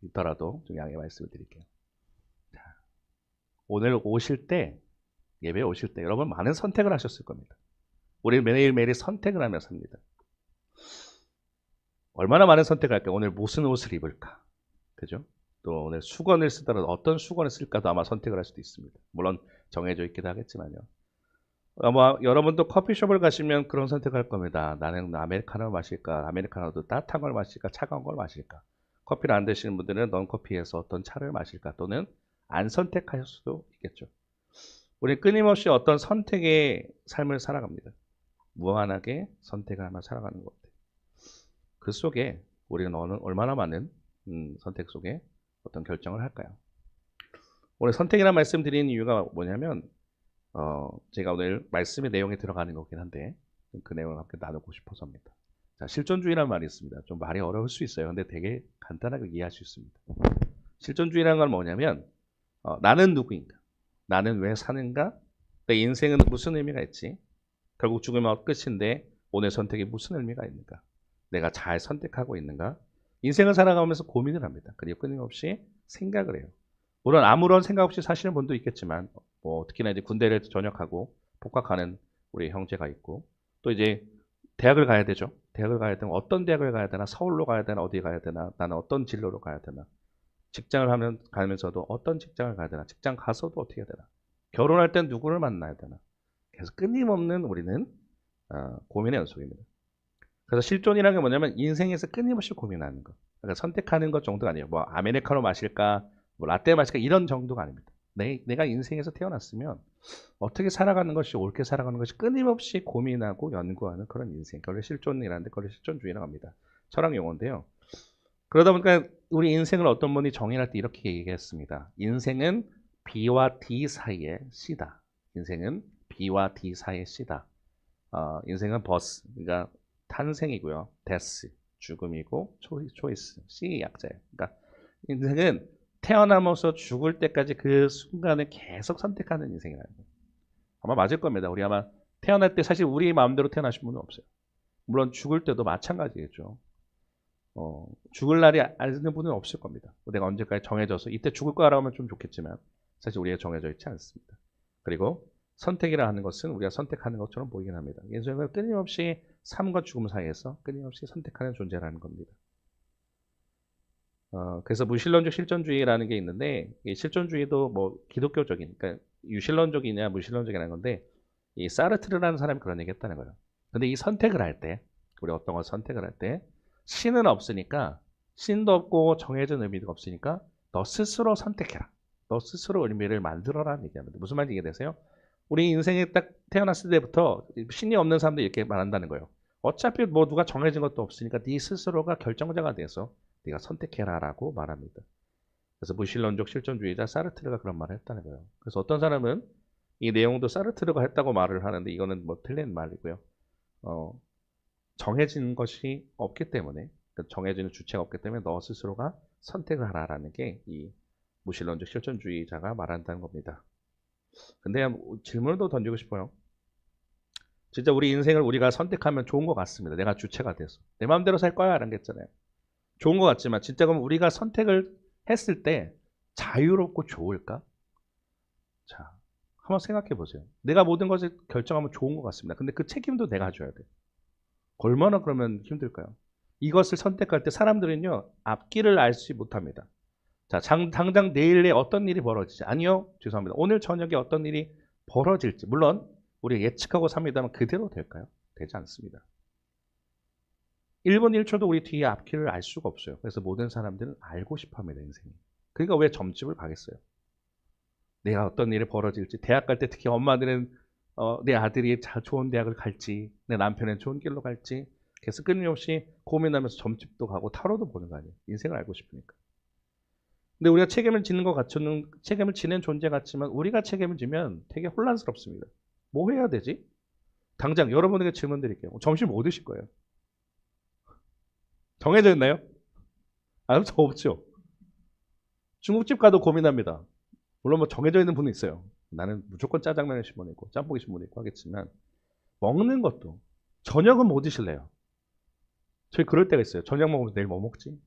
있더라도 좀 양해 말씀을 드릴게요. 자, 오늘 오실 때, 예배에 오실 때 여러분 많은 선택을 하셨을 겁니다. 우리는 매일매일 선택을 하며 삽니다. 얼마나 많은 선택을 할까요? 오늘 무슨 옷을 입을까? 그죠? 또 오늘 수건을 쓰더라도 어떤 수건을 쓸까도 아마 선택을 할 수도 있습니다. 물론 정해져 있기도 하겠지만요. 아마 여러분도 커피숍을 가시면 그런 선택할 겁니다. 나는 아메리카노를 마실까? 아메리카노도 따뜻한 걸 마실까? 차가운 걸 마실까? 커피를 안 드시는 분들은 넌커피에서 어떤 차를 마실까? 또는 안 선택하실 수도 있겠죠. 우리 끊임없이 어떤 선택의 삶을 살아갑니다. 무한하게 선택을 하며 살아가는 것 같아요. 그 속에 우리는 얼마나 많은 선택 속에 어떤 결정을 할까요? 오늘 선택이라는 말씀 드리는 이유가 뭐냐면 제가 오늘 말씀의 내용에 들어가는 거긴 한데 그 내용을 함께 나누고 싶어서입니다. 자, 실존주의라는 말이 있습니다. 좀 말이 어려울 수 있어요. 근데 되게 간단하게 이해할 수 있습니다. 실존주의라는 건 뭐냐면 나는 누구인가? 나는 왜 사는가? 내 인생은 무슨 의미가 있지? 결국 죽으면 끝인데 오늘 선택이 무슨 의미가 있는가? 내가 잘 선택하고 있는가? 인생을 살아가면서 고민을 합니다. 그리고 끊임없이 생각을 해요. 물론 아무런 생각 없이 사시는 분도 있겠지만 특히나 이제 군대를 전역하고 복학하는 우리 형제가 있고 또 이제 대학을 가야 되죠. 대학을 가야 되면 어떤 대학을 가야 되나? 서울로 가야 되나? 어디 가야 되나? 나는 어떤 진로로 가야 되나? 직장을 가면서도 어떤 직장을 가야 되나? 직장 가서도 어떻게 해야 되나? 결혼할 땐 누구를 만나야 되나? 계속 끊임없는 우리는 고민의 연속입니다. 그래서 실존이라는 게 뭐냐면 인생에서 끊임없이 고민하는 거. 그러니까 선택하는 것 정도가 아니에요. 뭐 아메리카노 마실까, 뭐 라떼 마실까 이런 정도가 아닙니다. 내가 인생에서 태어났으면 어떻게 살아가는 것이 옳게 살아가는 것이 끊임없이 고민하고 연구하는 그런 인생. 그걸 실존이라는데 그걸 실존주의라고 합니다. 철학 용어인데요. 그러다 보니까 우리 인생을 어떤 분이 정의할 때 이렇게 얘기했습니다. 인생은 B와 D 사이의 C다. 인생은 B와 D 사이의 C다. 인생은 버스, 그러니까 탄생이고요. 데스, 죽음이고 초이스, C 약자예요. 그러니까 인생은 태어나면서 죽을 때까지 그 순간을 계속 선택하는 인생이라는 거예요. 아마 맞을 겁니다. 우리 아마 태어날 때 사실 우리 마음대로 태어나신 분은 없어요. 물론 죽을 때도 마찬가지겠죠. 죽을 날이 아는 분은 없을 겁니다. 내가 언제까지 정해져서 이때 죽을 거라고 하면 좀 좋겠지만 사실 우리가 정해져 있지 않습니다. 그리고 선택이라 하는 것은 우리가 선택하는 것처럼 보이긴 합니다. 인생은 끊임없이 삶과 죽음 사이에서 끊임없이 선택하는 존재라는 겁니다. 그래서 무신론적 실존주의라는 게 있는데 이 실존주의도 뭐 기독교적인, 그러니까 유신론적이냐 무신론적이라는 건데 이 사르트르라는 사람이 그런 얘기 했다는 거예요. 근데 이 선택을 할 때, 우리 어떤 걸 선택을 할 때 신은 없으니까, 신도 없고 정해진 의미가 없으니까 너 스스로 선택해라. 너 스스로 의미를 만들어라는 얘기합니다. 무슨 말인지 이해되세요? 우리 인생에 딱 태어났을 때부터 신이 없는 사람들 이렇게 말한다는 거예요. 어차피 뭐 누가 정해진 것도 없으니까 네 스스로가 결정자가 돼서 네가 선택해라라고 말합니다. 그래서 무신론적 실존주의자 사르트르가 그런 말을 했다는 거예요. 그래서 어떤 사람은 이 내용도 사르트르가 했다고 말을 하는데 이거는 뭐 틀린 말이고요. 정해진 것이 없기 때문에, 정해지는 주체가 없기 때문에 너 스스로가 선택을 하라라는 게 이 무신론적 실존주의자가 말한다는 겁니다. 근데 질문을 더 던지고 싶어요. 진짜 우리 인생을 우리가 선택하면 좋은 것 같습니다. 내가 주체가 돼서. 내 마음대로 살 거야 라는 게 있잖아요. 좋은 것 같지만 진짜 그럼 우리가 선택을 했을 때 자유롭고 좋을까? 자, 한번 생각해 보세요. 내가 모든 것을 결정하면 좋은 것 같습니다. 근데 그 책임도 내가 져야 돼. 얼마나 그러면 힘들까요? 이것을 선택할 때 사람들은요, 앞길을 알지 못합니다. 자, 당장 내일에 어떤 일이 벌어지지? 아니요, 죄송합니다. 오늘 저녁에 어떤 일이 벌어질지. 물론, 우리가 예측하고 삽니다만 그대로 될까요? 되지 않습니다. 1분 1초도 우리 뒤에 앞길을 알 수가 없어요. 그래서 모든 사람들은 알고 싶어 합니다, 인생이. 그러니까 왜 점집을 가겠어요? 내가 어떤 일이 벌어질지. 대학 갈 때 특히 엄마들은 내 아들이 좋은 대학을 갈지, 내 남편은 좋은 길로 갈지, 계속 끊임없이 고민하면서 점집도 가고 타로도 보는 거 아니에요. 인생을 알고 싶으니까. 근데 우리가 책임을 지는 것 같은, 책임을 지는 존재 같지만 우리가 책임을 지면 되게 혼란스럽습니다. 뭐 해야 되지? 당장 여러분에게 질문 드릴게요. 점심 뭐 드실 거예요? 정해져 있나요? 저 없죠. 중국집 가도 고민합니다. 물론 뭐 정해져 있는 분은 있어요. 나는 무조건 짜장면을 집어내고 짬뽕이 집어내고 하겠지만 먹는 것도 저녁은 뭐 드실래요? 저희 그럴 때가 있어요. 저녁 먹으면 내일 뭐 먹지?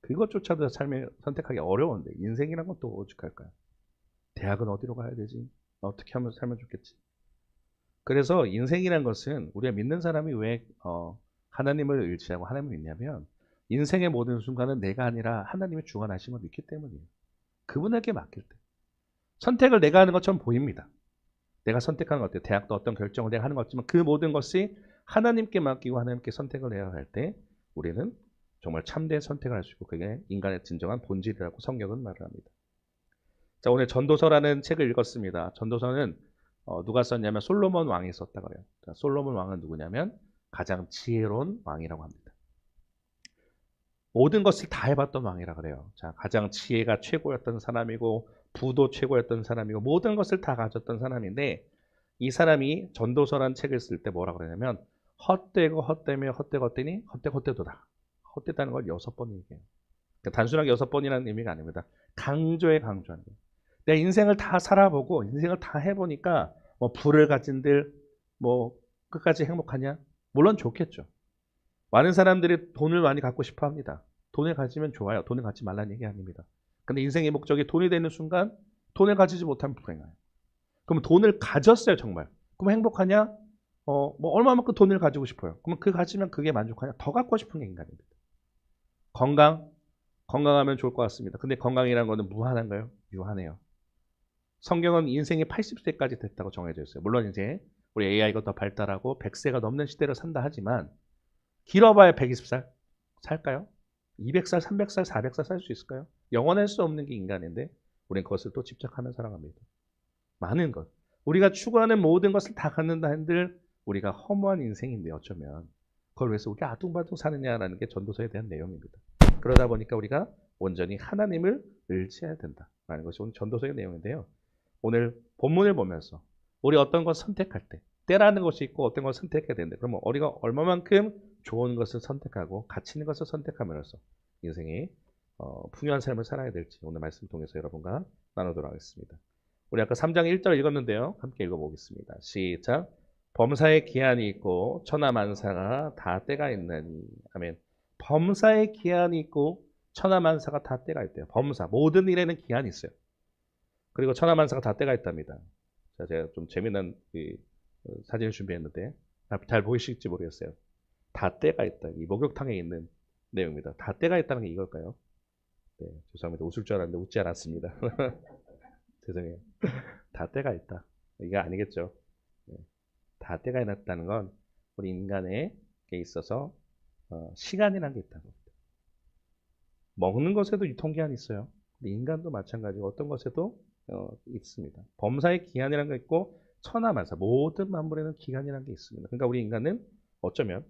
그것조차도 삶을 선택하기 어려운데 인생이란 건 또 오죽할까요? 대학은 어디로 가야 되지? 어떻게 하면 살면 좋겠지? 그래서 인생이란 것은 우리가 믿는 사람이 왜 하나님을 의지하고 하나님을 믿냐면 인생의 모든 순간은 내가 아니라 하나님이 주관하심을 믿기 때문이에요. 그분에게 맡길 때. 선택을 내가 하는 것처럼 보입니다. 내가 선택하는 것 같아요. 대학도 어떤 결정을 내가 하는 것 같지만 그 모든 것이 하나님께 맡기고 하나님께 선택을 해야 할 때 우리는 정말 참된 선택을 할 수 있고 그게 인간의 진정한 본질이라고 성경은 말을 합니다. 자, 오늘 전도서라는 책을 읽었습니다. 전도서는 누가 썼냐면 솔로몬 왕이 썼다고 해요. 자, 솔로몬 왕은 누구냐면 가장 지혜로운 왕이라고 합니다. 모든 것을 다 해봤던 왕이라 그래요. 자, 가장 지혜가 최고였던 사람이고 부도 최고였던 사람이고 모든 것을 다 가졌던 사람인데 이 사람이 전도서라는 책을 쓸 때 뭐라 그러냐면 헛되고 헛되며 헛되고 헛되니 헛되고 헛되도다. 헛되다는 걸 6번 얘기해요. 그러니까 단순하게 6번이라는 의미가 아닙니다. 강조에 강조하는 거예요. 내 인생을 다 살아보고 인생을 다 해보니까 뭐 부를 가진들 뭐 끝까지 행복하냐? 물론 좋겠죠. 많은 사람들이 돈을 많이 갖고 싶어 합니다. 돈을 가지면 좋아요. 돈을 갖지 말라는 얘기 아닙니다. 근데 인생의 목적이 돈이 되는 순간 돈을 가지지 못하면 불행해요. 그럼 돈을 가졌어요, 정말. 그럼 행복하냐? 뭐 얼마만큼 돈을 가지고 싶어요. 그러면 그 가지면 그게 만족하냐? 더 갖고 싶은 게 인간입니다. 건강하면 좋을 것 같습니다. 근데 건강이라는 거는 무한한가요? 유한해요. 성경은 인생이 80세까지 됐다고 정해져 있어요. 물론 이제 우리 AI가 더 발달하고 100세가 넘는 시대를 산다 하지만 길어봐야 120살 살까요? 200살, 300살, 400살 살 수 있을까요? 영원할 수 없는 게 인간인데 우리는 그것을 또 집착하며 살아갑니다. 많은 것. 우리가 추구하는 모든 것을 다 갖는다 한들 우리가 허무한 인생인데 어쩌면 그걸 위해서 우리가 아둥바둥 사느냐라는 게 전도서에 대한 내용입니다. 그러다 보니까 우리가 온전히 하나님을 의지해야 된다라는 것이 오늘 전도서의 내용인데요. 오늘 본문을 보면서 우리 어떤 것 선택할 때 때라는 것이 있고 어떤 걸 선택해야 되는데 그러면 우리가 얼마만큼 좋은 것을 선택하고 가치 있는 것을 선택함으로써 인생이 풍요한 삶을 살아야 될지 오늘 말씀 통해서 여러분과 나누도록 하겠습니다. 우리 아까 3장 1절 읽었는데요. 함께 읽어보겠습니다. 시작. 범사에 기한이 있고 천하만사가 다 때가 있나니. 아멘. 범사에 기한이 있고 천하만사가 다 때가 있대요. 범사. 모든 일에는 기한이 있어요. 그리고 천하만사가 다 때가 있답니다. 자, 제가 좀 재미난 사진을 준비했는데 잘 보이실지 모르겠어요. 다 때가 있다. 이 목욕탕에 있는 내용입니다. 다 때가 있다는 게 이걸까요? 네, 죄송합니다. 웃을 줄 알았는데 웃지 않았습니다. 죄송해요. 다 때가 있다. 이게 아니겠죠. 네, 다 때가 있다는 건 우리 인간에게 있어서 시간이라는 게 있다는 겁니다. 먹는 것에도 유통기한이 있어요. 인간도 마찬가지고 어떤 것에도 있습니다. 범사의 기한이라는 게 있고 천하만사 모든 만물에는 기간이라는 게 있습니다. 그러니까 우리 인간은 어쩌면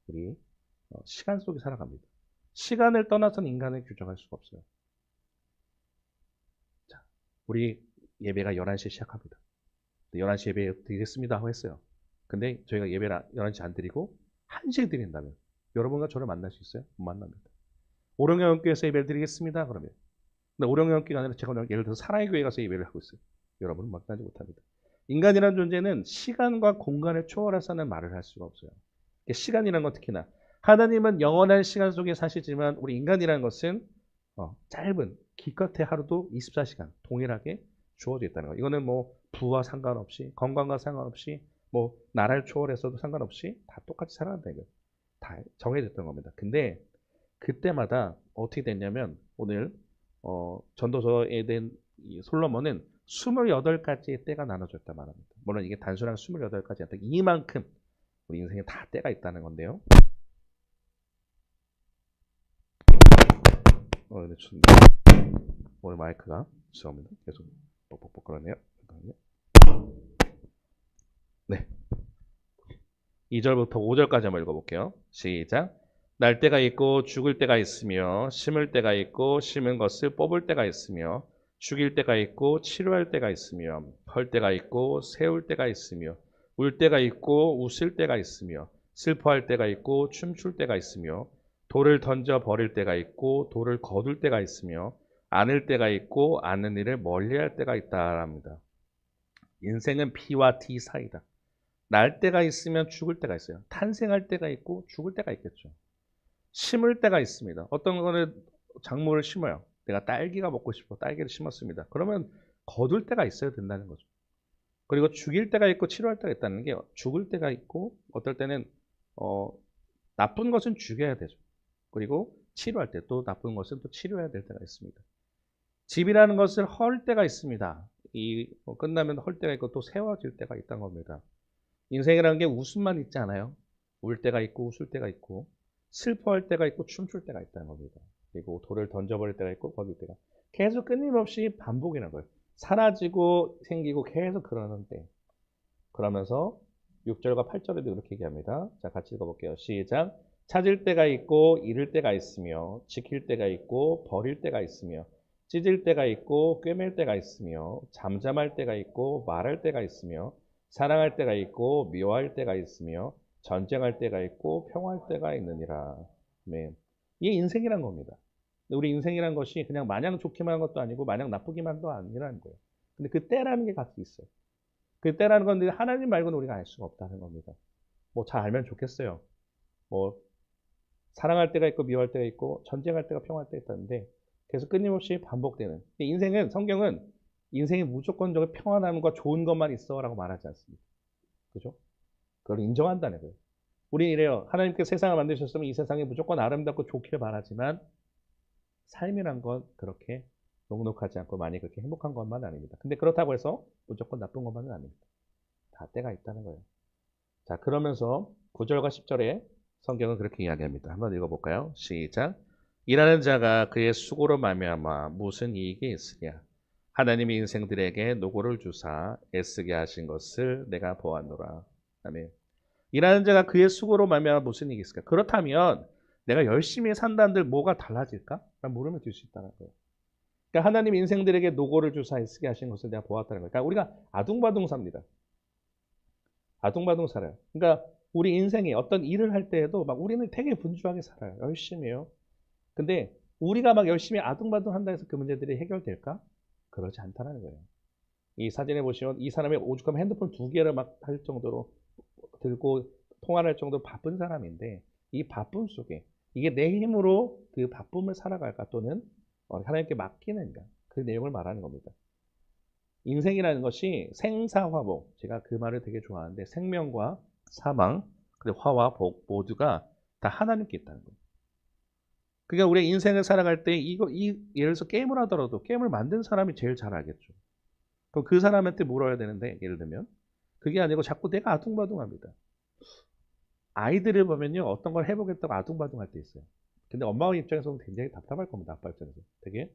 우리 시간 속에 살아갑니다. 시간을 떠나서는 인간을 규정할 수가 없어요. 자, 우리 예배가 11시에 시작합니다. 11시 예배 드리겠습니다 하고 했어요. 근데 저희가 예배를 11시 안 드리고 1시에 드린다면 여러분과 저를 만날 수 있어요? 못 만납니다. 오령영교회에서 예배를 드리겠습니다 그러면 근데 오령영교회가 아니라 제가 예를 들어서 사랑의교회 가서 예배를 하고 있어요. 여러분은 만나지 못합니다. 인간이라는 존재는 시간과 공간을 초월해서는 말을 할 수가 없어요. 시간이라는 건 특히나 하나님은 영원한 시간 속에 사시지만 우리 인간이라는 것은 짧은 기껏해 하루도 24시간 동일하게 주어져 있다는 거예요. 이거는 뭐 부와 상관없이 건강과 상관없이 뭐 나라를 초월해서도 상관없이 다 똑같이 살아간다 이거예요. 다 정해졌던 겁니다. 근데 그때마다 어떻게 됐냐면 오늘 전도서에 대한 이 솔로몬은 28가지의 때가 나눠졌다 말합니다. 물론 이게 단순한 28가지 아니라 이만큼 우리 인생에 다 때가 있다는 건데요. 네, 좋습니다. 오늘 마이크가 죄송합니다. 계속 뻑뻑뻑 그러네요. 네. 2절부터 5절까지 한번 읽어볼게요. 시작. 날 때가 있고 죽을 때가 있으며 심을 때가 있고 심은 것을 뽑을 때가 있으며 죽일 때가 있고 치료할 때가 있으며 펄 때가 있고 세울 때가 있으며 울 때가 있고 웃을 때가 있으며 슬퍼할 때가 있고 춤출 때가 있으며 돌을 던져 버릴 때가 있고 돌을 거둘 때가 있으며 안을 때가 있고 아는 일을 멀리할 때가 있다랍니다. 인생은 B와 D 사이다. 날 때가 있으면 죽을 때가 있어요. 탄생할 때가 있고 죽을 때가 있겠죠. 심을 때가 있습니다. 어떤 거는 작물을 심어요. 내가 딸기가 먹고 싶어. 딸기를 심었습니다. 그러면 거둘 때가 있어야 된다는 거죠. 그리고 죽일 때가 있고 치료할 때가 있다는 게 죽을 때가 있고 어떨 때는 나쁜 것은 죽여야 되죠. 그리고 치료할 때 또 나쁜 것은 또 치료해야 될 때가 있습니다. 집이라는 것을 헐 때가 있습니다. 끝나면 헐 때가 있고 또 세워질 때가 있다는 겁니다. 인생이라는 게 웃음만 있지 않아요. 울 때가 있고 웃을 때가 있고 슬퍼할 때가 있고 춤출 때가 있다는 겁니다. 그리고 돌을 던져버릴 때가 있고 거둘 때가 계속 끊임없이 반복이라는 거예요. 사라지고 생기고 계속 그러는 때. 그러면서 6절과 8절에도 이렇게 얘기합니다. 자, 같이 읽어볼게요. 시작. 찾을 때가 있고 잃을 때가 있으며 지킬 때가 있고 버릴 때가 있으며 찢을 때가 있고 꿰맬 때가 있으며 잠잠할 때가 있고 말할 때가 있으며 사랑할 때가 있고 미워할 때가 있으며 전쟁할 때가 있고 평화할 때가 있느니라. 네. 이게 인생이란 겁니다. 우리 인생이란 것이 그냥 마냥 좋기만 한 것도 아니고 마냥 나쁘기만도 아니라는 거예요. 근데 그 때라는 게 같이 있어요. 그 때라는 건데 하나님 말고는 우리가 알 수가 없다는 겁니다. 뭐 잘 알면 좋겠어요. 뭐 사랑할 때가 있고 미워할 때가 있고 전쟁할 때가 평화할 때가 있다는데 계속 끊임없이 반복되는. 인생은 성경은 인생이 무조건적으로 평안함과 좋은 것만 있어라고 말하지 않습니다. 그죠? 그걸 인정한다는 거예요. 우리 이래요. 하나님께서 세상을 만드셨으면 이 세상이 무조건 아름답고 좋기를 바라지만 삶이란 건 그렇게 녹록하지 않고 많이 그렇게 행복한 것만 아닙니다. 근데 그렇다고 해서 무조건 나쁜 것만은 아닙니다. 다 때가 있다는 거예요. 자, 그러면서 9절과 10절에 성경은 그렇게 이야기합니다. 한번 읽어볼까요? 시작. 일하는 자가 그의 수고로 말미암아 무슨 이익이 있으랴. 하나님이 인생들에게 노고를 주사 애쓰게 하신 것을 내가 보았노라. 아멘. 일하는 자가 그의 수고로 말미암아 무슨 이익이 있을까? 그렇다면 내가 열심히 산다는들 뭐가 달라질까? 라는 물음을 들 수 있다는 거예요. 그러니까 하나님 인생들에게 노고를 주사 애쓰게 하신 것을 내가 보았다는 거예요. 그러니까 우리가 아둥바둥 삽니다. 아둥바둥 살아요. 그러니까 우리 인생에 어떤 일을 할 때에도 막 우리는 되게 분주하게 살아요. 열심히 해요. 근데 우리가 막 열심히 아둥바둥 한다 해서 그 문제들이 해결될까? 그러지 않다는 거예요. 이 사진에 보시면 이 사람이 오죽하면 핸드폰 2개를 막 할 정도로 들고 통화를 할 정도로 바쁜 사람인데 이 바쁨 속에 이게 내 힘으로 그 바쁨을 살아갈까 또는 하나님께 맡기는가 그 내용을 말하는 겁니다. 인생이라는 것이 생사화복, 제가 그 말을 되게 좋아하는데 생명과 사망, 그리고 화와 복 모두가 다 하나님께 있다는 거예요. 그러니까 우리 인생을 살아갈 때 예를 들어서 게임을 하더라도 게임을 만든 사람이 제일 잘 알겠죠. 그럼 그 사람한테 물어야 되는데 예를 들면 그게 아니고 자꾸 내가 아둥바둥합니다. 아이들을 보면요 어떤 걸 해보겠다고 아둥바둥할 때 있어요. 근데 엄마 입장에서는 굉장히 답답할 겁니다. 아빠 입장에서 되게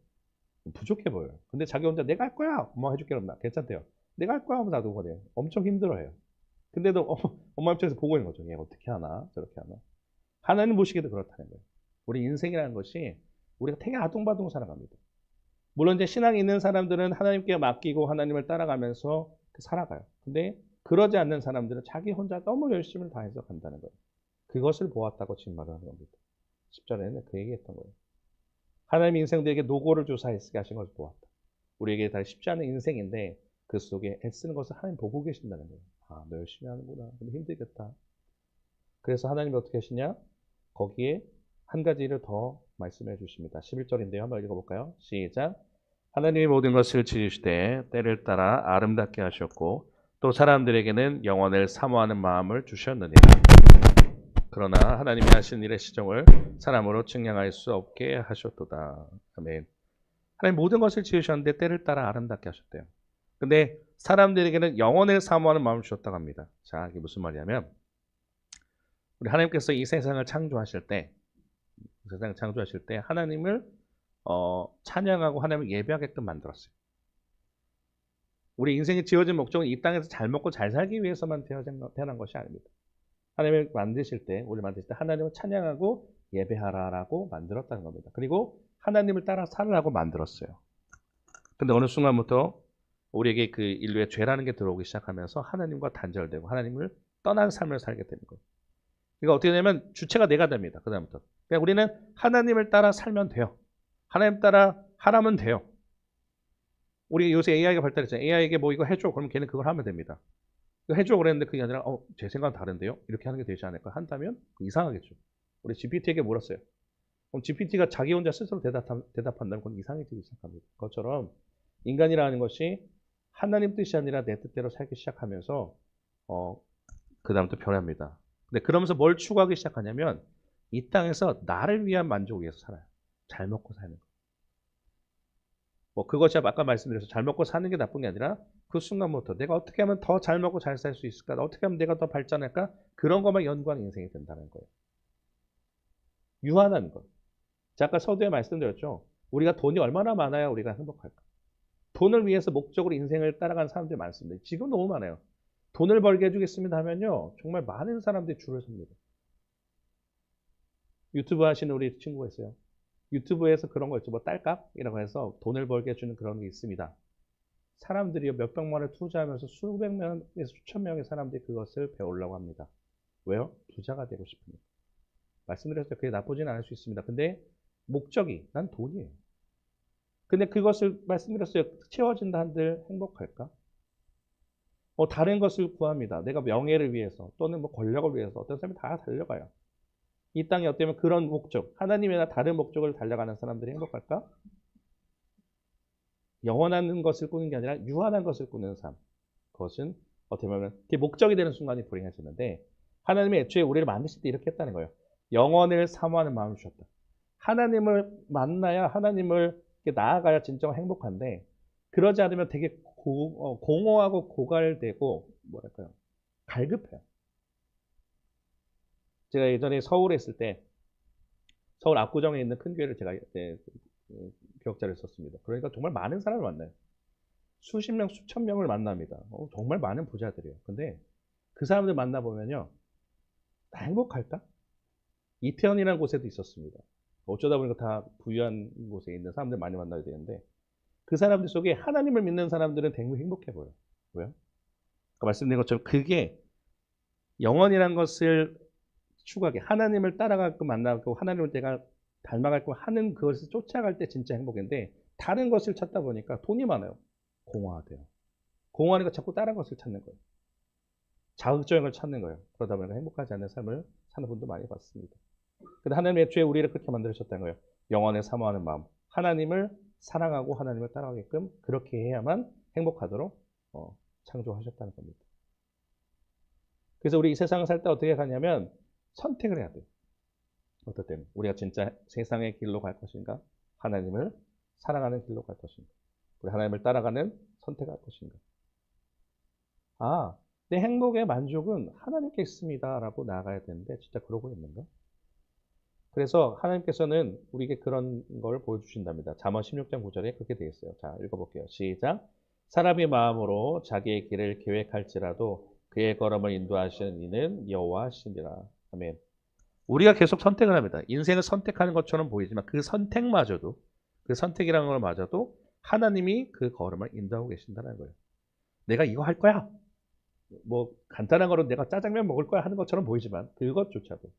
부족해 보여요. 근데 자기 혼자 내가 할 거야. 엄마 해줄게 그럼 괜찮대요. 내가 할 거야 하면서 아둥거려요. 엄청 힘들어해요. 근데도 엄마 입장에서 보고 있는 거죠. 얘 어떻게 하나 저렇게 하나. 하나님 보시기도 그렇다는 거예요. 우리 인생이라는 것이 우리가 되게 아둥바둥 살아갑니다. 물론 이제 신앙이 있는 사람들은 하나님께 맡기고 하나님을 따라가면서 살아가요. 근데 그러지 않는 사람들은 자기 혼자 너무 열심을 다해서 간다는 거예요. 그것을 보았다고 지금 말을 하는 겁니다. 10절에는 그 얘기했던 거예요. 하나님 인생들에게 노고를 주사 애쓰게 하신 것을 보았다. 우리에게 다 쉽지 않은 인생인데 그 속에 애쓰는 것을 하나님 보고 계신다는 거예요. 아, 너 열심히 하는구나. 근데 힘들겠다. 그래서 하나님이 어떻게 하시냐? 거기에 한 가지를 더 말씀해 주십니다. 11절인데요. 한번 읽어볼까요? 시작. 하나님이 모든 것을 지으시되 때를 따라 아름답게 하셨고 또 사람들에게는 영원을 사모하는 마음을 주셨느니라. 그러나 하나님이 하신 일의 시종을 사람으로 측량할 수 없게 하셨도다. 아멘. 하나님 모든 것을 지으셨는데 때를 따라 아름답게 하셨대요. 근데 사람들에게는 영원을 사모하는 마음을 주셨다고 합니다. 자, 이게 무슨 말이냐면 우리 하나님께서 이 세상을 창조하실 때 하나님을 찬양하고 하나님을 예배하게끔 만들었어요. 우리 인생이 지어진 목적은 이 땅에서 잘 먹고 잘 살기 위해서만 태어난 것이 아닙니다. 하나님을 만드실 때, 우리를 만드실 때 하나님을 찬양하고 예배하라라고 만들었다는 겁니다. 그리고 하나님을 따라 살으라고 만들었어요. 근데 어느 순간부터 우리에게 그 인류의 죄라는 게 들어오기 시작하면서 하나님과 단절되고 하나님을 떠난 삶을 살게 되는 거예요. 그러니까 어떻게 되냐면 주체가 내가 됩니다. 그다음부터. 그러니까 우리는 하나님을 따라 살면 돼요. 하나님 따라 하라면 돼요. 우리 요새 AI가 발달했잖아요. AI에게 뭐 이거 해줘. 그러면 걔는 그걸 하면 됩니다. 이거 해줘 그랬는데 그게 아니라 제 생각은 다른데요. 이렇게 하는 게 되지 않을까 한다면 이상하겠죠. 우리 GPT에게 물었어요. 그럼 GPT가 자기 혼자 스스로 대답한다는 건 이상해지기 시작합니다. 그것처럼 인간이라는 것이 하나님 뜻이 아니라 내 뜻대로 살기 시작하면서 그 다음부터 변합니다. 근데 그러면서 뭘 추구하기 시작하냐면 이 땅에서 나를 위한 만족을 위해서 살아요. 잘 먹고 사는 거. 뭐 그것이 아까 말씀드려서 잘 먹고 사는 게 나쁜 게 아니라 그 순간부터 내가 어떻게 하면 더 잘 먹고 잘 살 수 있을까? 어떻게 하면 내가 더 발전할까? 그런 것만 연구하는 인생이 된다는 거예요. 유한한 것. 제가 아까 서두에 말씀드렸죠. 우리가 돈이 얼마나 많아야 우리가 행복할까? 돈을 위해서 목적으로 인생을 따라가는 사람들이 많습니다. 지금 너무 많아요. 돈을 벌게 해주겠습니다 하면요. 정말 많은 사람들이 줄을 섭니다. 유튜브 하시는 우리 친구가 있어요. 유튜브에서 그런 거 있죠. 뭐 딸깍이라고 해서 돈을 벌게 해주는 그런 게 있습니다. 사람들이 몇백만 원을 투자하면서 수백 명에서 수천 명의 사람들이 그것을 배우려고 합니다. 왜요? 부자가 되고 싶으니까. 말씀드렸을 때 그게 나쁘진 않을 수 있습니다. 근데 목적이 난 돈이에요. 근데 그것을 말씀드렸어요. 채워진다 한들 행복할까? 다른 것을 구합니다. 내가 명예를 위해서 또는 뭐 권력을 위해서 어떤 사람이 다 달려가요. 이 땅에 어때면 그런 목적, 하나님이나 다른 목적을 달려가는 사람들이 행복할까? 영원한 것을 꾸는 게 아니라 유한한 것을 꾸는 삶. 그것은 어떻게 보면 그게 목적이 되는 순간이 불행해지는데 하나님이 애초에 우리를 만드실 때 이렇게 했다는 거예요. 영원을 사모하는 마음을 주셨다. 하나님을 만나야 하나님을 나아가야 진정 행복한데 그러지 않으면 되게 공허하고 고갈되고 뭐랄까요? 갈급해요. 제가 예전에 서울에 있을 때 서울 압구정에 있는 큰 교회를 제가 교역자를 썼습니다. 그러니까 정말 많은 사람을 만나요. 수십 명, 수천 명을 만납니다. 정말 많은 부자들이에요. 근데 그 사람들 만나보면요. 다 행복할까? 이태원이라는 곳에도 있었습니다. 어쩌다 보니까 다 부유한 곳에 있는 사람들 많이 만나야 되는데 그 사람들 속에 하나님을 믿는 사람들은 되게 행복해 보여요. 왜요? 아까 말씀드린 것처럼 그게 영원이라는 것을 추구하게 하나님을 따라가고 만나고 하나님을 내가 닮아가고 하는 그것을 쫓아갈 때 진짜 행복인데 다른 것을 찾다 보니까 돈이 많아요. 공허하대요. 공허하니까 자꾸 다른 것을 찾는 거예요. 자극적인 걸 찾는 거예요. 그러다 보니까 행복하지 않은 삶을 사는 분도 많이 봤습니다. 근데 하나님의 애초에 우리를 그렇게 만드셨다는 거예요. 영원에 사모하는 마음. 하나님을 사랑하고 하나님을 따라가게끔 그렇게 해야만 행복하도록 창조하셨다는 겁니다. 그래서 우리 이 세상을 살 때 어떻게 가냐면 선택을 해야 돼요. 어떨 때는 우리가 진짜 세상의 길로 갈 것인가? 하나님을 사랑하는 길로 갈 것인가? 우리 하나님을 따라가는 선택할 것인가? 내 행복의 만족은 하나님께 있습니다. 라고 나아가야 되는데 진짜 그러고 있는가? 그래서 하나님께서는 우리에게 그런 걸 보여주신답니다. 잠언 16장 9절에 그렇게 되어 있어요. 자, 읽어볼게요. 시작. 사람의 마음으로 자기의 길을 계획할지라도 그의 걸음을 인도하시는 이는 여호와시니라. 아멘. 우리가 계속 선택을 합니다. 인생을 선택하는 것처럼 보이지만 그 선택마저도 그 선택이라는 걸 마저도 하나님이 그 걸음을 인도하고 계신다는 거예요. 내가 이거 할 거야. 뭐 간단한 거로 내가 짜장면 먹을 거야 하는 것처럼 보이지만 그것조차도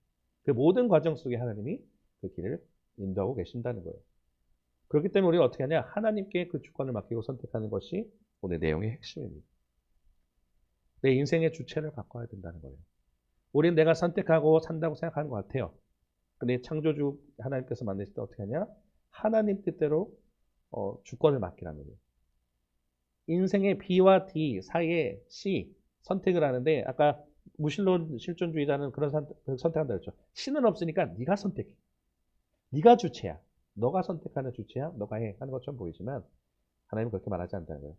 그 모든 과정 속에 하나님이 그 길을 인도하고 계신다는 거예요. 그렇기 때문에 우리가 어떻게 하냐? 하나님께 그 주권을 맡기고 선택하는 것이 오늘 내용의 핵심입니다. 내 인생의 주체를 바꿔야 된다는 거예요. 우리는 내가 선택하고 산다고 생각하는 것 같아요. 근데 창조주 하나님께서 만드실 때 어떻게 하냐? 하나님 뜻대로 주권을 맡기라는 거예요. 인생의 B와 D 사이에 C 선택을 하는데 아까 무신론 실존주의자는 그런 선택한다 그랬죠. C는 없으니까 네가 선택해. 네가 주체야. 너가 선택하는 주체야. 너가 해 하는 것처럼 보이지만 하나님은 그렇게 말하지 않는다는 거예요.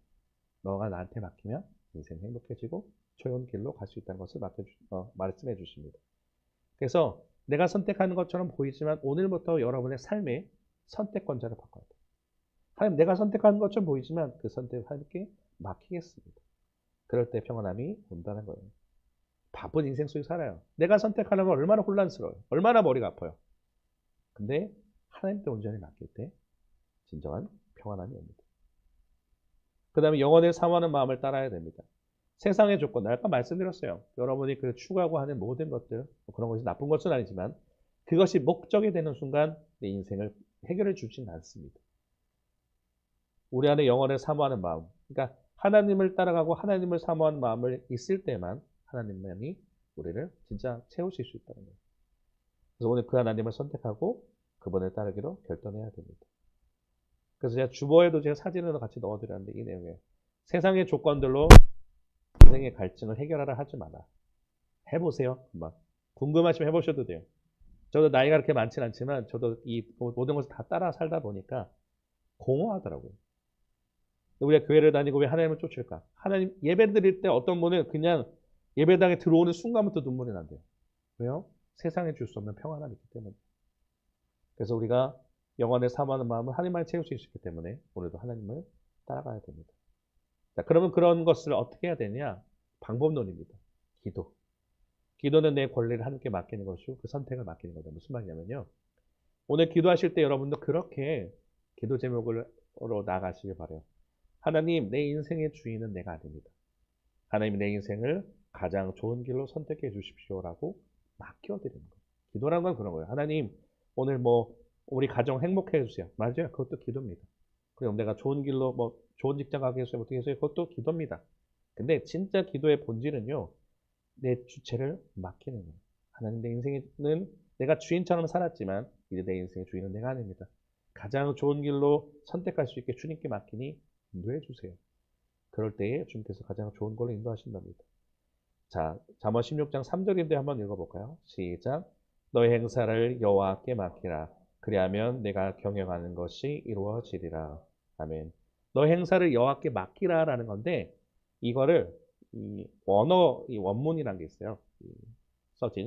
너가 나한테 맡기면 인생 행복해지고 좋은 길로 갈 수 있다는 것을 말씀해 주십니다. 그래서 내가 선택하는 것처럼 보이지만 오늘부터 여러분의 삶의 선택권자를 바꿔야 돼요. 하나님 내가 선택하는 것처럼 보이지만 그 선택을 하나님께 맡기겠습니다. 그럴 때 평안함이 온다는 거예요. 바쁜 인생 속에 살아요. 내가 선택하는 건 얼마나 혼란스러워요. 얼마나 머리가 아파요. 근데 하나님께 온전히 맡길 때 진정한 평안함이 옵니다. 그 다음에 영원을 사모하는 마음을 따라야 됩니다. 세상의 조건, 아까 말씀드렸어요. 여러분이 그 추구하고 하는 모든 것들, 그런 것이 나쁜 것은 아니지만 그것이 목적이 되는 순간 내 인생을 해결해 주지는 않습니다. 우리 안에 영원을 사모하는 마음, 그러니까 하나님을 따라가고 하나님을 사모하는 마음을 있을 때만 하나님만이 우리를 진짜 채우실 수 있다는 거예요. 그래서 오늘 그 하나님을 선택하고 그분을 따르기로 결단해야 됩니다. 그래서 제가 주보에도 제가 사진을 같이 넣어드렸는데 이 내용에 세상의 조건들로 인생의 갈증을 해결하라 하지 마라. 해보세요. 한번. 궁금하시면 해보셔도 돼요. 저도 나이가 그렇게 많진 않지만 저도 이 모든 것을 다 따라 살다 보니까 공허하더라고요. 우리가 교회를 다니고 왜 하나님을 쫓을까? 하나님 예배 드릴 때 어떤 분은 그냥 예배당에 들어오는 순간부터 눈물이 난대요. 왜요? 세상에 줄 수 없는 평안함이 있기 때문에. 그래서 우리가 영혼을 사모하는 마음은 하나님만 채울 수 있기 때문에 오늘도 하나님을 따라가야 됩니다. 자, 그러면 그런 것을 어떻게 해야 되냐? 방법론입니다. 기도. 기도는 내 권리를 하나님께 맡기는 것이고 그 선택을 맡기는 거다. 무슨 말이냐면요. 오늘 기도하실 때 여러분도 그렇게 기도 제목으로 나아가시길 바라요. 하나님, 내 인생의 주인은 내가 아닙니다. 하나님 내 인생을 가장 좋은 길로 선택해 주십시오라고 맡겨드리는 거예요. 기도란 건 그런 거예요. 하나님, 오늘 우리 가정 행복해 해주세요. 맞아요. 그것도 기도입니다. 그리고 내가 좋은 길로 좋은 직장 가게 해주세요. 어떻게 해주세요. 그것도 기도입니다. 근데 진짜 기도의 본질은요. 내 주체를 맡기는 거예요. 하나님 내 인생은 내가 주인처럼 살았지만 이제 내 인생의 주인은 내가 아닙니다. 가장 좋은 길로 선택할 수 있게 주님께 맡기니 인도해 주세요. 그럴 때에 주님께서 가장 좋은 걸로 인도하신답니다. 자, 잠언 16장 3절인데 한번 읽어볼까요? 시작. 너의 행사를 여호와께 맡기라. 그리하면 내가 경영하는 것이 이루어지리라. 아멘. 너의 행사를 여호와께 맡기라라는 건데 이거를 이 원문이라는 게 있어요.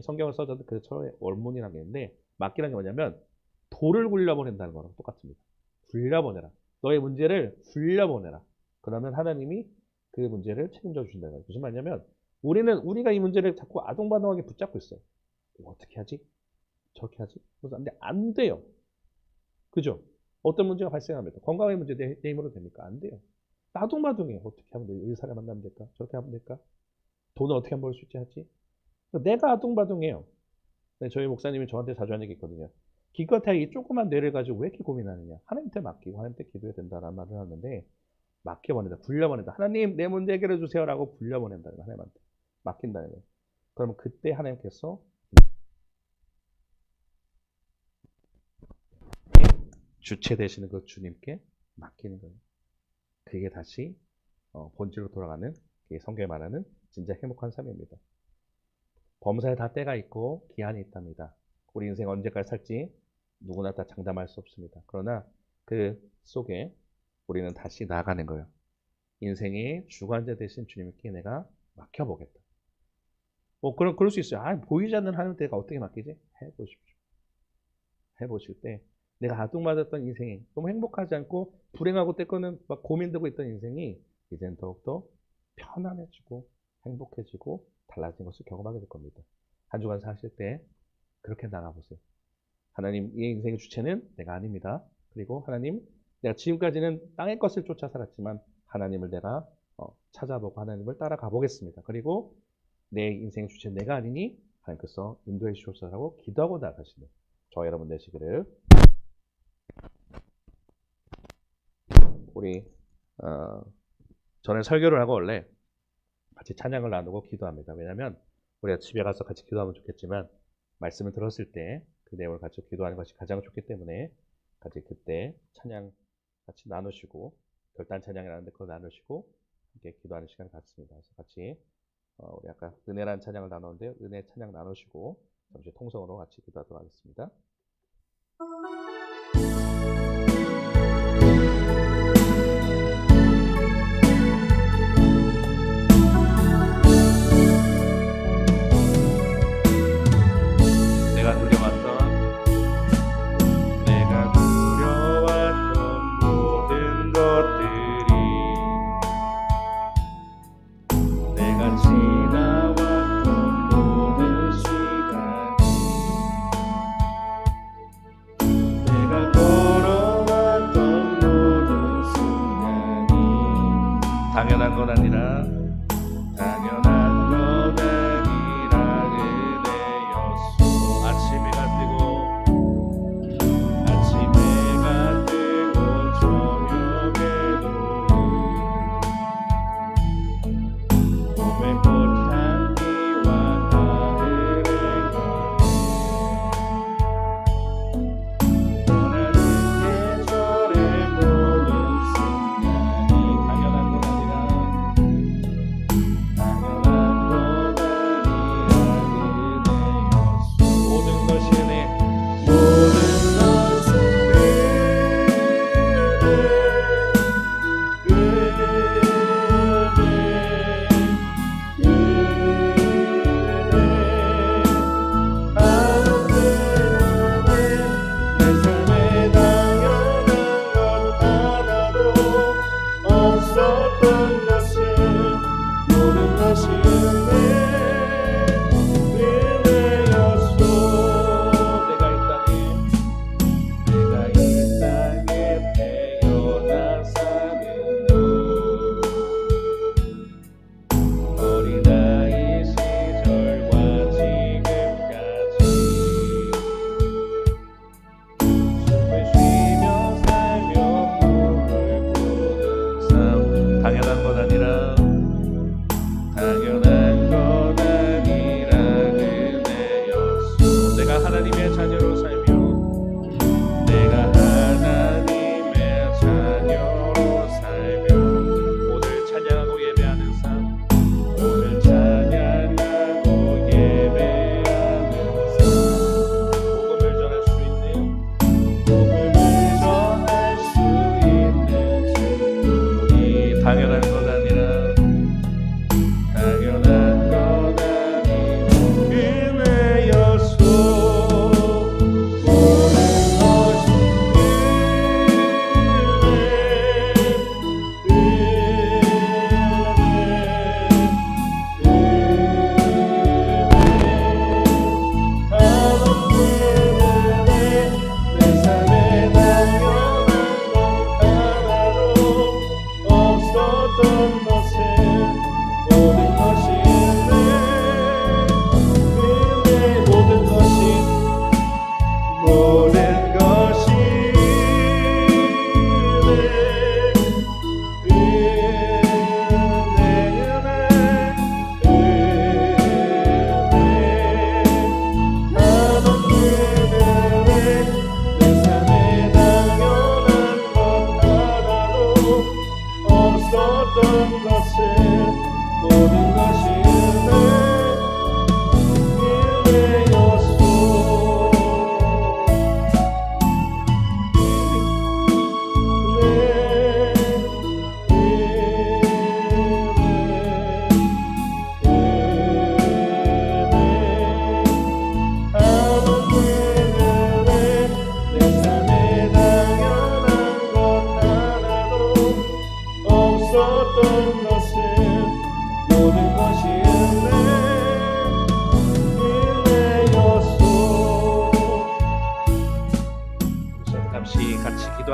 성경을 써줘도 그 원문이라는 게 있는데 맡기라는 게 뭐냐면 돌을 굴려보낸다는 거랑 똑같습니다. 굴려보내라. 너의 문제를 굴려보내라. 그러면 하나님이 그 문제를 책임져 주신다는 거예요. 무슨 말이냐면 우리가 이 문제를 자꾸 아동바동하게 붙잡고 있어요. 어떻게 하지? 저렇게 하지? 그래서 안 돼요. 그죠? 어떤 문제가 발생합니다. 건강의 문제 내 힘으로 됩니까? 안 돼요. 아동바동해요. 어떻게 하면 돼요? 의사를 만나면 될까? 저렇게 하면 될까? 돈을 어떻게 하면 벌 수 있지 하지? 내가 아동바동해요. 저희 목사님이 저한테 자주 하는 얘기 있거든요. 기껏해야 이 조그만 뇌를 가지고 왜 이렇게 고민하느냐. 하나님한테 맡기고 하나님한테 기도해야 된다는 말을 하는데 맡겨보낸다. 굴려보낸다. 하나님 내 문제 해결해 주세요라고 굴려보낸다는 거예요. 하나님한테. 맡긴다는 거예요. 그러면 그때 하나님께서 주체 되시는 그 주님께 맡기는 거예요. 그게 다시 본질로 돌아가는 성경에 말하는 진짜 행복한 삶입니다. 범사에 다 때가 있고 기한이 있답니다. 우리 인생 언제까지 살지 누구나 다 장담할 수 없습니다. 그러나 그 속에 우리는 다시 나아가는 거예요. 인생의 주관자 되신 주님께 내가 맡겨보겠다. 그럴 수 있어요. 보이지 않는 하나님 내가 어떻게 맡기지? 해보십시오. 해보실 때 내가 아둥맞았던 인생이 너무 행복하지 않고 불행하고 때거는 막 고민되고 있던 인생이 이제는 더욱더 편안해지고 행복해지고 달라진 것을 경험하게 될 겁니다. 한 주간 사실 때 그렇게 나가보세요. 하나님, 이 인생의 주체는 내가 아닙니다. 그리고 하나님, 내가 지금까지는 땅의 것을 쫓아 살았지만 하나님을 내가 찾아보고 하나님을 따라가 보겠습니다. 그리고 내 인생의 주체는 내가 아니니 하나님께서 인도해 주시옵소서라고 기도하고 나가시는 저와 여러분 되시기를. 우리 전에 설교를 하고 원래 같이 찬양을 나누고 기도합니다. 왜냐하면 우리가 집에 가서 같이 기도하면 좋겠지만 말씀을 들었을 때 그 내용을 같이 기도하는 것이 가장 좋기 때문에 같이 그때 찬양 같이 나누시고 결단 찬양을 하는데 그거 나누시고 함께 기도하는 시간을 갖습니다. 그래서 같이 우리 아까 은혜라는 찬양을 나눴는데 은혜 찬양 나누시고 잠시 통성으로 같이 기도하도록 하겠습니다. 내가 누려왔던 모든 것들이 내가 지나왔던 모든 시간이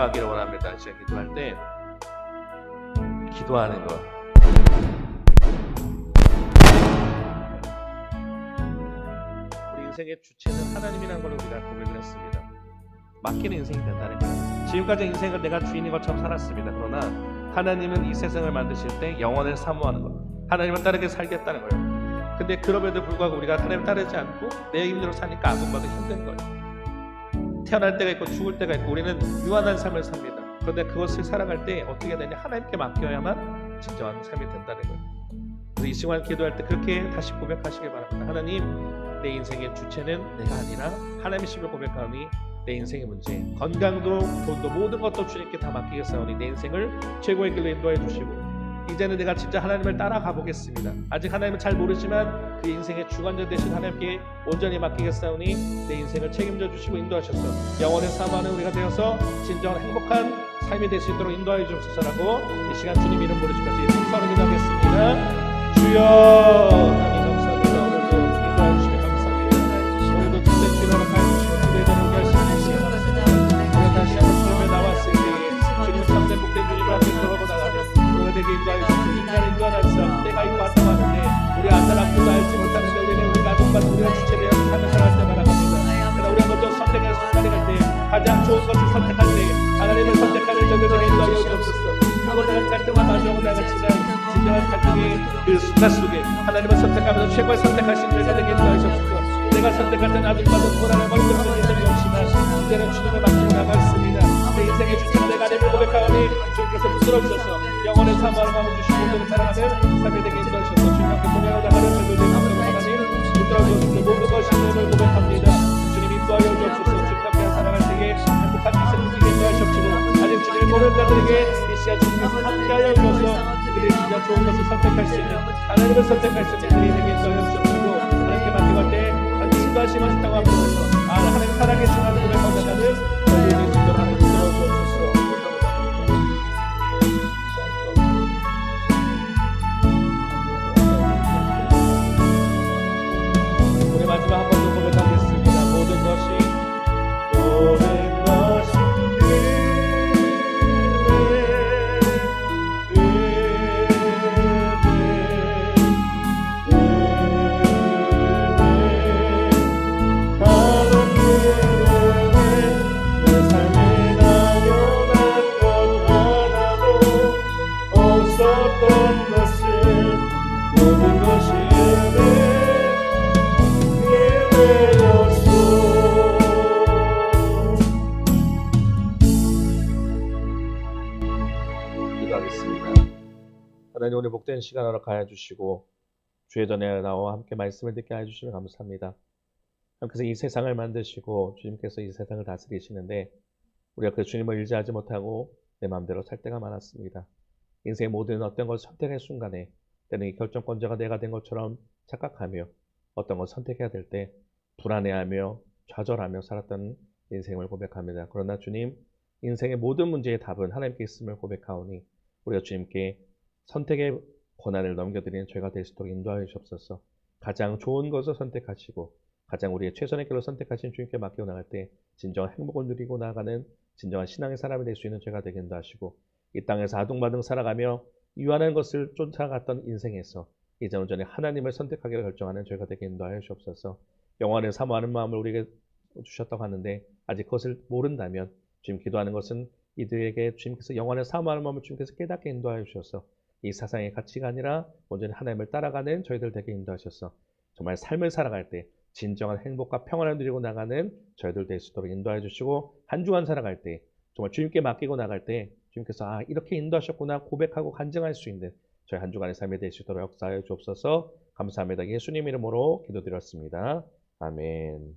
집중하기를 원합니다. 제가 기도할 때 기도하는 것. 우리 인생의 주체는 하나님이라는 걸 우리가 고백을 했습니다. 맡기는 인생이 된다는 거예요. 지금까지 인생을 내가 주인인 것처럼 살았습니다. 그러나 하나님은 이 세상을 만드실 때 영원을 사모하는 것, 하나님을 따르게 살겠다는 거예요. 근데 그럼에도 불구하고 우리가 하나님을 따르지 않고 내 힘대로 사니까 아픔받기 힘든 거예요. 태어날 때가 있고 죽을 때가 있고 우리는 유한한 삶을 삽니다. 그런데 그것을 살아갈 때 어떻게 되냐, 하나님께 맡겨야만 진정한 삶이 된다는 거예요. 그래서 이 시간 기도할 때 그렇게 다시 고백하시길 바랍니다. 하나님, 내 인생의 주체는 내가 아니라 하나님이심을 고백하오니 내 인생의 문제, 건강도 돈도 모든 것도 주님께 다 맡기겠사오니 내 인생을 최고의 길로 인도해 주시고 이제는 내가 진짜 하나님을 따라가 보겠습니다. 아직 하나님은 잘 모르지만 그 인생의 주관자 되신 하나님께 온전히 맡기겠사오니 내 인생을 책임져 주시고 인도하셔서 영원의 사모하는 우리가 되어서 진정한 행복한 삶이 될 수 있도록 인도하여 주옵소서라고 이 시간 주님 이름 부르시까지 성사로 기도하겠습니다. 주여, 하나님 감사합니다. 오늘도 인도하여 주시면 감사합니다. 오늘도 주님 주님으로 가여 주시고 주님으로 하시는 시간 우리가 다시 한번 주님에 나왔을 때 주님 참된 복된 주님을 앞에 들어가고 나가는 내게 인도하여 주옵소서. 인간을 인도하는 삶 때가 있고 왔다 왔는데 우리 아들 앞도 알지 못하는데 우리는 우리 가족과 우리가 주체되어 삶을 살아갈 때마다 갑니다. 그러나 우리가 먼저 선택할 순간에 갈 때 가장 좋은 것을 선택할 때 하나님을 선택하는 저들에게 인도하여 주옵소서. 그것들은 갈등과 마주하고 나같지만 진정한 갈등의 그 순간 속에 하나님을 선택하면서 최고의 선택하신 저희가 되게 인도하여 주옵소서. 내가 선택할 때는 아직까지 고난을 멀리하는 인생이 없지만 이제는 주님을 맡기고 나갔습니다. 내 인생의 주체는 내가 하나님을 고백하오니 주님께서 붙들어 주셔서 영원의 사모를 마음을 주시고 모든 사랑하는 삶이 되게 인도하셔서 주님께 고백하고 나가는 저들 된 하나님 붙들어 주셔서 모든 것이 주님을 고백합니다. 주님 인도하여 주옵소서. 주님 앞에 살아갈 때에 행복한 인생을 누리게 인도하시옵시고 아직 주님을 모르는 자들에게 이 시간 주님께서 함께하여 주셔서 그들이 진짜 좋은 것을 선택할 수 있는 하나님을 선택할 수 있는 그들이 되게 인도하여 주옵시고 하나님께 맡기고 할 때 인도하심을 신앙과 함께해서 하나님 살아계신 하나님을 고백하는 저희에게 진정 하나님 붙들어 주옵소서. 우리 마지막 한 번 더 고백하겠습니다. 모든 것이 하나님 오늘 복된 시간 허락하여 주시고 주의 전에 나와 함께 말씀을 듣게 하여 주시면 감사합니다. 하나님께서 이 세상을 만드시고 주님께서 이 세상을 다스리시는데 우리가 그 주님을 의지하지 못하고 내 마음대로 살 때가 많았습니다. 인생의 모든 어떤 것을 선택할 순간에 때는 이 결정권자가 내가 된 것처럼 착각하며 어떤 것을 선택해야 될 때 불안해하며 좌절하며 살았던 인생을 고백합니다. 그러나 주님, 인생의 모든 문제의 답은 하나님께 있음을 고백하오니 우리가 주님께 선택의 권한을 넘겨드리는 죄가 될 수 있도록 인도하여 주옵소서. 가장 좋은 것을 선택하시고 가장 우리의 최선의 길을 선택하신 주님께 맡겨 나갈 때 진정한 행복을 누리고 나아가는 진정한 신앙의 사람이 될 수 있는 죄가 되게 인도하시고 이 땅에서 아둥바둥 살아가며 유한한 것을 쫓아갔던 인생에서 이제 온전히 하나님을 선택하기로 결정하는 죄가 되게 인도하여 주옵소서. 영원을 사모하는 마음을 우리에게 주셨다고 하는데 아직 그것을 모른다면 지금 기도하는 것은 이들에게 주님께서 영원을 사모하는 마음을 주님께서 깨닫게 인도하여 주셔서 이 세상의 가치가 아니라 온전히 하나님을 따라가는 저희들 되게 인도하셔서 정말 삶을 살아갈 때 진정한 행복과 평안을 누리고 나가는 저희들 될 수 있도록 인도해 주시고 한 주간 살아갈 때 정말 주님께 맡기고 나갈 때 주님께서 이렇게 인도하셨구나 고백하고 간증할 수 있는 저희 한 주간의 삶이 될 수 있도록 역사하여 주옵소서. 감사합니다. 예수님 이름으로 기도드렸습니다. 아멘.